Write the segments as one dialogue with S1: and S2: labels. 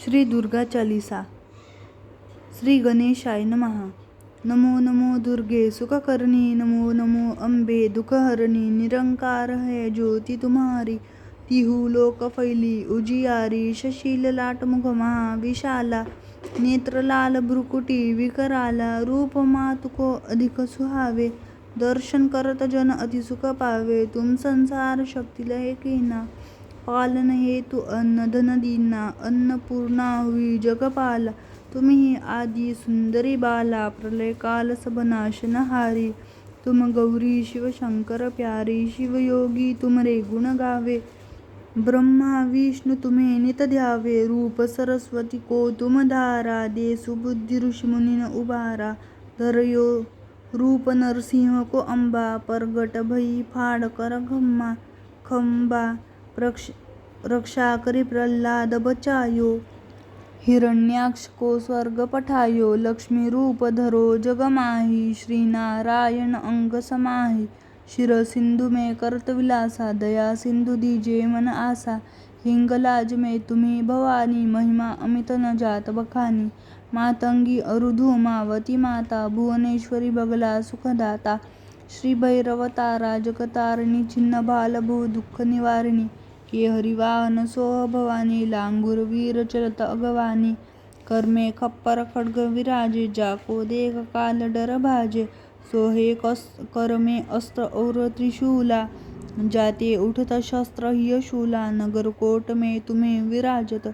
S1: श्री दुर्गा चालीसा. श्री गणेशाय नमः. नमो नमो दुर्गे सुखकर्णी. नमो नमो अंबे दुखहरणी. निरंकार है ज्योति तुम्हारी. तिहू लोक फैली उजियारी. शशी ललाट मुख महा विशाला. नेत्र लाल भ्रुकुटी विकराला. रूप मातु को अधिक सुहावे. दर्शन करत जन अति सुख पावे. तुम संसार शक्ती लय कीना. पालन हेतु अन्न धन दीना. अन्नपूर्णा हुई जगपाला. तुम्ही आदि सुंदरी बाला. प्रलय काल सब नाशनहारी. तुम गौरी शिव शंकर प्यारी. शिवयोगी तुमरे गुण गावे. ब्रह्मा विष्णु तुम्हें नित ध्यावे. रूप सरस्वती को तुम धारा. दे सुबुद्धि ऋषि मुनीन उबारा. धरयो रूप नरसिंह को अंबा. प्रगट भई फाड़ कर खंबा. रक्षा करी प्रहलाद बचायो. हिरण्याक्ष को स्वर्ग पठायो. लक्ष्मी रूप धरो जग माही. श्री नारायण अंग समाही. शिर सिंधु में करत विलासा. दया सिंधु दीजे मन आसा. हिंगलाज में तुम्ही भवानी. महिमा अमित न जात बखानी. मातंगी अरुधुमावती माता. भुवनेश्वरी बगला सुखदाता. श्री भैरव तारा जगतारिणी. छिन्न भाल भू दुःख निवारिणी. के हरिवाहन सोह भवानी. लांगुर वीर चलत अगवानी. कर्मे खप्पर खड्ग विराजे. जाको देख काल डर भाजे. सोहे करमे अस्त्र और त्रिशूला. जाते उठत शस्त्र हिय शूला. नगर कोट में तुम्हें विराजत.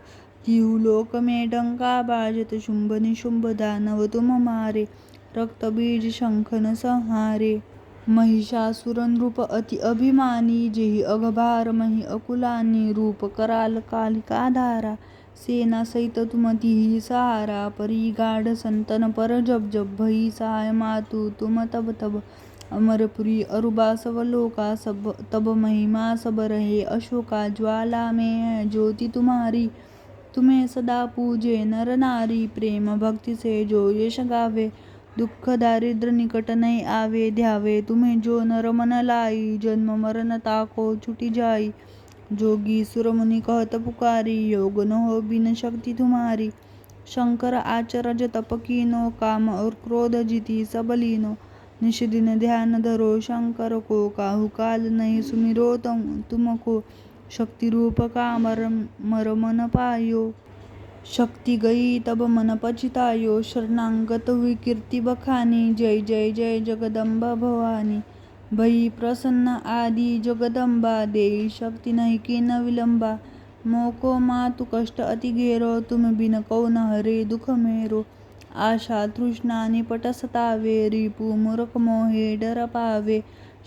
S1: तिहु लोक में डंका बाजत. शुंभ निशुंभ दानव तुम मारे. रक्त बीज शंखन संहारे. महिषासुर नृप अति अभिमानी. जेहि अघभार मही अकुलानी. रूप कराल कालिका धारा. सेना सहित तुम तिहि सहारा. परी गाढ संतन पर जब जब. भई सहाय मातु तुम तब तब. अमरपुरी अरुबा सब लोका. सब तब महिमा सब रहे अशोका. ज्वाला में है ज्योति तुम्हारी. तुम्हें सदा पूजे नर नारी. प्रेम भक्ति से जो यश गावे. दुःख दारिद्र निकट नहीं आवे. ध्यावे तुम्हें जो नर मन लाई. जन्म मरण ताको छुटी जाई. जोगी सुर मुनि कहत पुकारी. योग न हो बिन शक्ति तुम्हारी. शंकर आचरज तप कीनो. काम और क्रोध जीती सब लीनो. निश दिन ध्यान धरो शंकर को. काहू काल नहीं सुमिरो तुमको. शक्ति रूप का मरमन पायो. शक्ति गई तब मन पछतायो. शरणागत हुई कीर्ति बखानी. जय जय जय जगदम्बा भवानी. भई प्रसन्न आदि जगदम्बा. देई शक्ति नहीं कीन विलंबा. मोको मातु कष्ट अति घेरो. तुम बिन कौन हरे दुख मेरो. आशा तृष्णा निपट सतावे. रिपु मूर्ख मोहे डर पावे.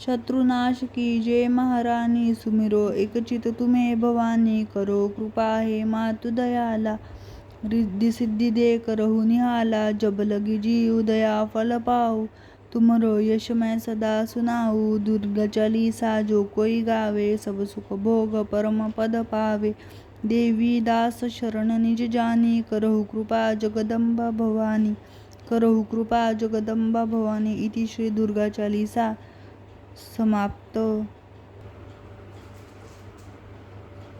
S1: शत्रुनाश कीजे महारानी. सुमिरो एक चित तुम्हें भवानी. करो कृपा हे मातु दयाला. रिद्धि सिद्धि दे करहु निहाला. जब लगी जीव दया फल पाऊ. तुमरो यश मैं सदा सुनाऊ. दुर्गा चालीसा जो कोई गावे. सब सुख भोग परम पद पावे. देवी दास शरण निज जानी. करहु कृपा जगदम्बा भवानी. करहु कृपा जगदम्बा भवानी. इति श्री दुर्गा चालीसा समाप्त.